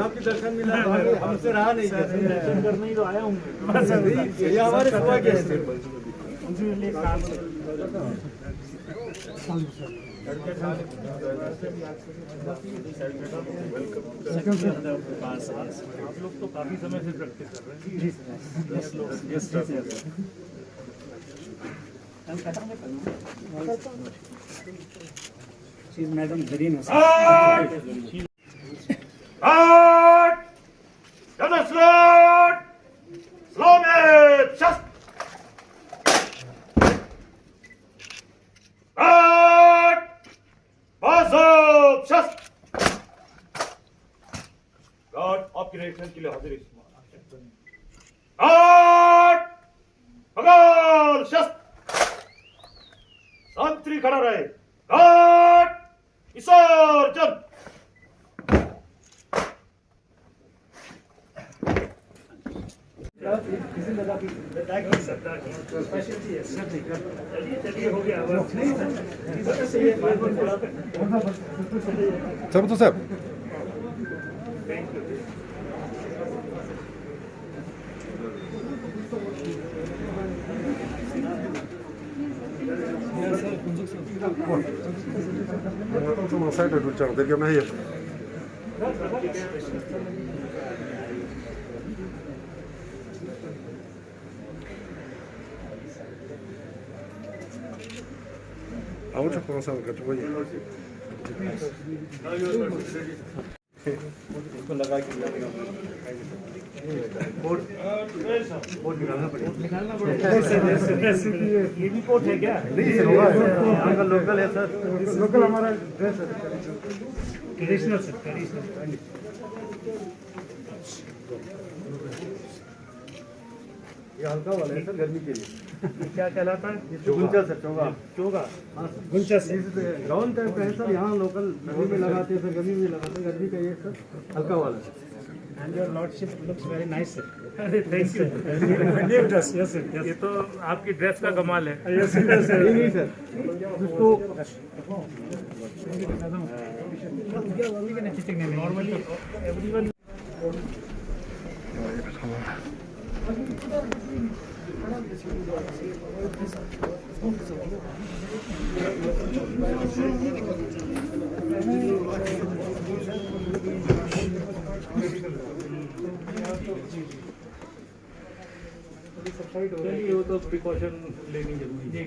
आपकी दर्शन मिला हमसे रहा नहीं करने ही तो आया हूँ ये हमारे सुबह के आप लोग तो काफी समय से प्रैक्टिस कर रहे हैं मैडम जरीन आपकी रिएक्शन के लिए हाजिर शांति खड़ा रहे विसर्जन सब तो सब uma certa do chão dele na rede. A outra começar a categoria. इसको लगा के बोर्ड निकालना पड़ेगा ये भी कोट है क्या? नहीं सर होगा लोकल है सर लोकल हमारा ड्रेस है ट्रेडिशनल सर ट्रेडिशनल ये हल्का वाला है सर गर्मी के लिए क्या कहलाता है? Guncha sir चोगा चोगा Guncha sir gown type का है सर यहाँ लोकल गर्मी में लगाते हैं सर गर्मी में लगाते हैं गर्मी का ये सर हल्का वाला and your lordship looks very nice sir thank you new dress yes sir ये तो आपकी ड्रेस का कमाल है यस सर नहीं सर उसको नॉर्मली एवरीवन चलिए वो तो प्रिकॉशन लेनी जरूरी है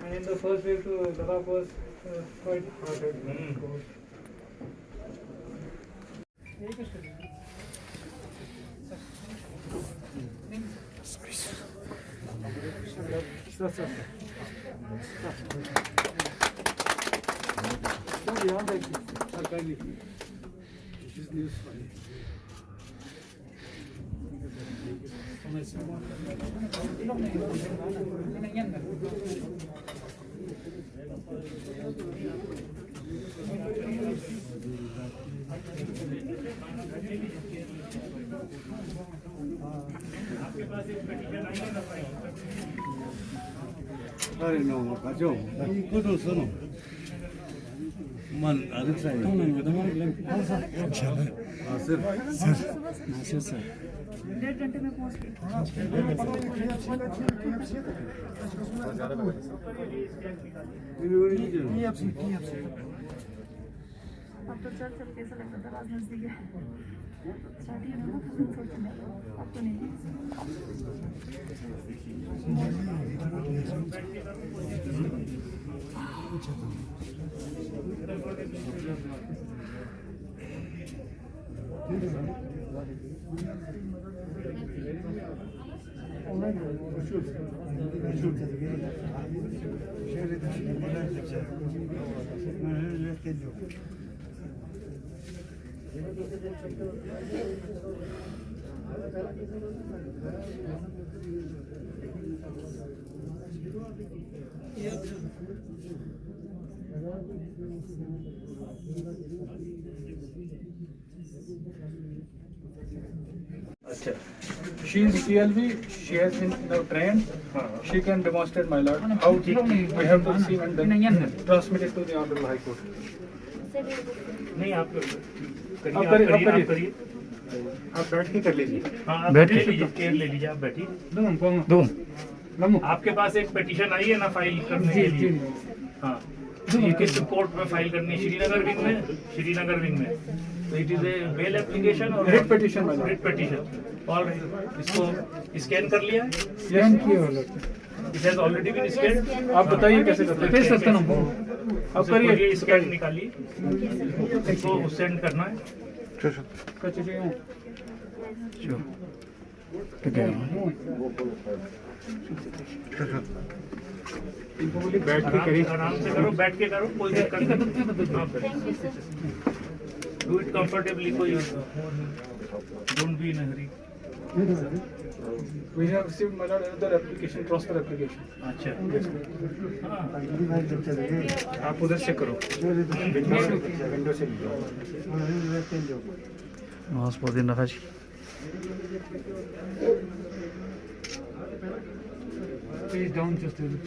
and in the first wave to Ladakh was quite hard अरे नो बच्चों इनको तो सुनो मन अधिक सही सर सर 1.5 घंटे में पहुंच गए अब तो चल चल कैसा लगता था राज नजदीक है शादी है ना अब तो नहीं अच्छा, she is CLV, she has been now trained, she can demonstrate, my lord, how we have to receive and then transmit it to the Honorable High Court. नहीं आप आप करिए। आप बैठ के कर लीजिए। हाँ, आप बैठ ले के लीजिए, चेयर ले लीजिए, आप बैठिए। दो आपके पास एक पिटीशन आई है ना फाइल करने के लिए? हाँ, ये किस कोर्ट में फाइल करनी है? श्रीनगर विंग में? श्रीनगर विंग में। तो it is a bail application और रिट पिटीशन, रिट पिटीशन। और इसको स्कैन कर लिया है? स्कैन किया, it has already been scan. आप बताइए कैसे करते हैं? सकता हूँ आप करिए, स्कैन निकालिए, इसको सेंड करना है। बैठ के करिए, आराम से करो, बैठ के करो, कोई दिक्कत नहीं। डू इट कंफर्टेबली, कोई don't be in a Hari. We have received, my lord, another application, transfer application. अच्छा, आप उधर से करो। विंडो से बहुत बहुत दिन रखा जी। Please down just a little.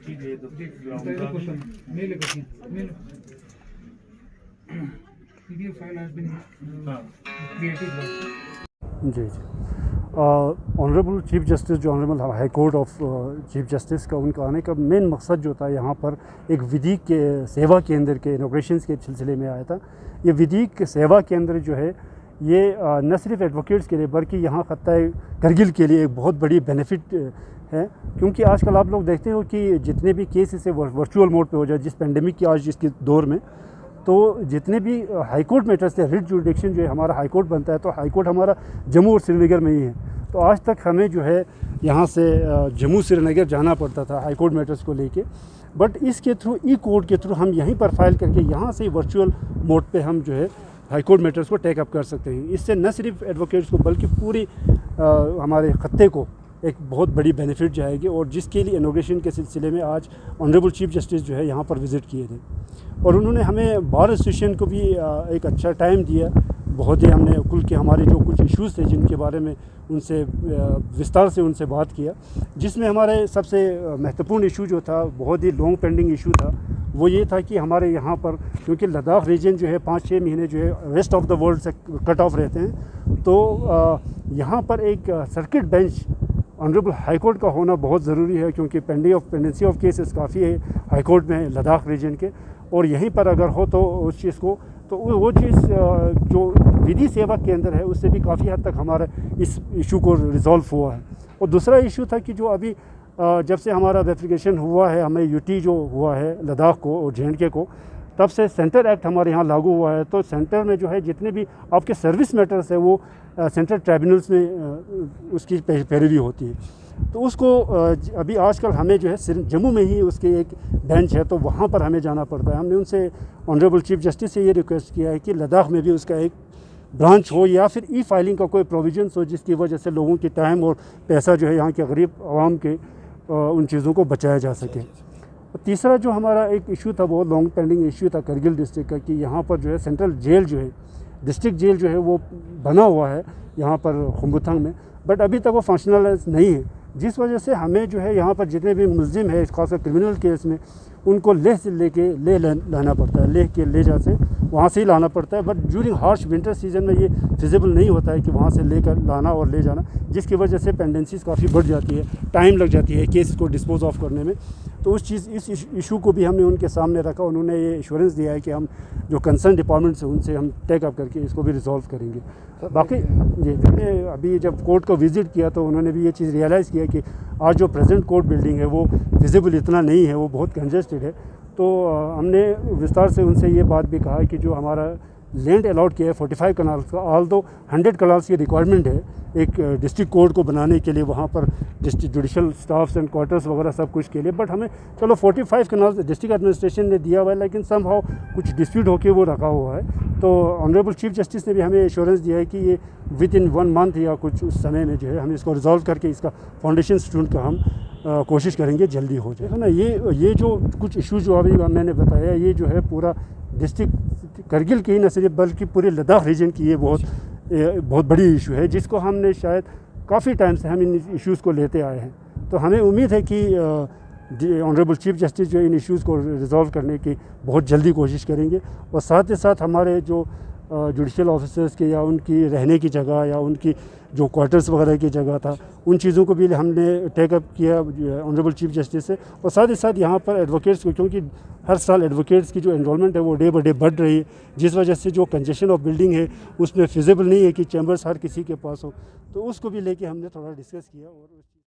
जी दे दो। Mail mail PDF file has been created. जी जी ऑनरेबल चीफ जस्टिस जो honourable high court of chief justice का उनका आने का मेन मकसद जो था यहाँ पर एक विधिक के सेवा केंद्र के इनॉग्रेशन के सिलसिले में आया था। ये विधिक सेवा केंद्र जो है ये न सिर्फ एडवोकेट्स के लिए बल्कि यहाँ खत्ता करगिल के लिए एक बहुत बड़ी बेनिफिट है, क्योंकि आजकल आप लोग देखते हो कि जितने भी केस इसे वर्चुअल मोड पे हो जाए, जिस पेंडेमिक की आज इसके दौर में, तो जितने भी हाई कोर्ट मैटर्स थे, रिट जुरिडिक्शन जो है हमारा हाई कोर्ट बनता है, तो हाई कोर्ट हमारा जम्मू और श्रीनगर में ही है। तो आज तक हमें जो है यहाँ से जम्मू श्रीनगर जाना पड़ता था हाई कोर्ट मैटर्स को लेके, बट इसके थ्रू ई कोर्ट के थ्रू हम यहीं पर फाइल करके यहाँ से वर्चुअल मोड पे हम जो है हाई कोर्ट मैटर्स को टेक अप कर सकते हैं। इससे न सिर्फ एडवोकेट्स को बल्कि पूरी हमारे खत्ते को एक बहुत बड़ी बेनिफिट जाएगी, और जिसके लिए इनॉग्रेशन के सिलसिले में आज ऑनरेबल चीफ जस्टिस जो है यहाँ पर विज़िट किए थे, और उन्होंने हमें बार एसोसिएशन को भी एक अच्छा टाइम दिया। बहुत ही हमने कुल के हमारे जो कुछ इश्यूज़ थे जिनके बारे में उनसे विस्तार से उनसे बात किया, जिसमें हमारे सबसे महत्वपूर्ण इशू जो था, बहुत ही लॉन्ग पेंडिंग इशू था, वो ये था कि हमारे यहाँ पर क्योंकि लद्दाख रीजन जो है 5-6 महीने जो है रेस्ट ऑफ द वर्ल्ड से कट ऑफ रहते हैं, तो यहाँ पर एक circuit bench honourable high court का होना बहुत ज़रूरी है, क्योंकि पेंडेंसी ऑफ केसेस काफ़ी है हाई कोर्ट में लद्दाख रीजन के, और यहीं पर अगर हो तो उस चीज़ को तो वो चीज़ जो विधि सेवा केंद्र है उससे भी काफ़ी हद तक हमारा इस इशू को रिज़ॉल्व हुआ है। और दूसरा इशू था कि जो अभी जब से हमारा वेरिफिकेशन हुआ है, हमें यूटी जो हुआ है लद्दाख को और JNK को, तब से सेंटर एक्ट हमारे यहाँ लागू हुआ है। तो सेंटर में जो है जितने भी आपके सर्विस मैटर्स है वो सेंट्रल ट्राइब्यूनल्स में उसकी पैरवी होती है। तो उसको अभी आजकल हमें जो है जम्मू में ही उसके एक बेंच है, तो वहाँ पर हमें जाना पड़ता है। हमने उनसे ऑनरेबल चीफ जस्टिस से ये रिक्वेस्ट किया है कि लद्दाख में भी उसका एक ब्रांच हो, या फिर ई फाइलिंग का कोई प्रोविजन हो, जिसकी वजह से लोगों की टाइम और पैसा जो है यहाँ के गरीब आवाम के उन चीज़ों को बचाया जा सके। और तीसरा जो हमारा एक इशू था, बहुत लॉन्ग पेंडिंग इशू था करगिल डिस्ट्रिक्ट का, कि यहाँ पर जो है सेंट्रल जेल जो है, डिस्ट्रिक्ट जेल जो है वो बना हुआ है यहाँ पर खुम्बुथंग में, बट अभी तक वो फंक्शनलाइज नहीं है, जिस वजह से हमें जो है यहाँ पर जितने भी मुलजिम है खासकर क्रिमिनल केस में, उनको लेह से लाना पड़ता है, लेह के ले जा से वहाँ से ही लाना पड़ता है। But during harsh winter season में ये फिजिबल नहीं होता है कि वहाँ से लेकर लाना और ले जाना, जिसकी वजह से पेंडेंसीज काफ़ी बढ़ जाती है, टाइम लग जाती है केस को डिस्पोज ऑफ करने में। तो इस इशू को भी हमने उनके सामने रखा, उन्होंने ये एश्योरेंस दिया है कि हम जो कंसर्न डिपार्टमेंट्स हैं उनसे हम टेक अप करके इसको भी रिजॉल्व करेंगे। बाकी जी अभी जब कोर्ट को विज़िट किया तो उन्होंने भी ये चीज़ रियलाइज़ किया कि आज जो प्रेजेंट कोर्ट बिल्डिंग है वो विजिबल इतना नहीं है, वो बहुत कंजेस्टेड है। तो हमने विस्तार से उनसे ये बात भी कहा कि जो हमारा लैंड अलॉट किया है 45 कनाल का, ऑल दो 100 कनाल्स की रिक्वायरमेंट है एक डिस्ट्रिक्ट कोर्ट को बनाने के लिए, वहाँ पर district judicial staffs and quarters वगैरह सब कुछ के लिए, बट हमें चलो 45 कनाल्स डिस्ट्रिक्ट एडमिनिस्ट्रेशन ने दिया हुआ है, लेकिन समहाउ कुछ डिस्प्यूट होकर वो रखा हुआ है। तो ऑनरेबल चीफ जस्टिस ने भी हमें एश्योरेंस दिया है कि ये विद इन 1 मंथ या कुछ उस समय में जो है हम इसको रिजॉल्व करके इसका फाउंडेशन स्टोन का हम कोशिश करेंगे जल्दी हो जाए, है ना। ये जो कुछ इशूज़ जो अभी मैंने बताया, ये जो है पूरा डिस्ट्रिक्ट करगिल की न सिर्फ बल्कि पूरे लद्दाख रीजन की ये बहुत बड़ी इशू है, जिसको हमने शायद काफ़ी टाइम से हम इन इश्यूज़ को लेते आए हैं। तो हमें उम्मीद है कि ऑनरेबल चीफ जस्टिस जो इन इश्यूज़ को रिजॉल्व करने की बहुत जल्दी कोशिश करेंगे, और साथ ही साथ हमारे जो जुडिशल ऑफिसर्स के या उनकी रहने की जगह या उनकी जो क्वार्टर्स वगैरह की जगह था, उन चीज़ों को भी हमने टेकअप किया ऑनरेबल चीफ जस्टिस से। और साथ ही साथ यहाँ पर एडवोकेट्स को, क्योंकि हर साल एडवोकेट्स की जो एनरोलमेंट है वो डे बाय डे बढ़ रही है, जिस वजह से जो कंजेशन ऑफ बिल्डिंग है उसमें फिजिबल नहीं है कि चैम्बर्स हर किसी के पास हो, तो उसको भी लेके हमने थोड़ा डिस्कस किया। और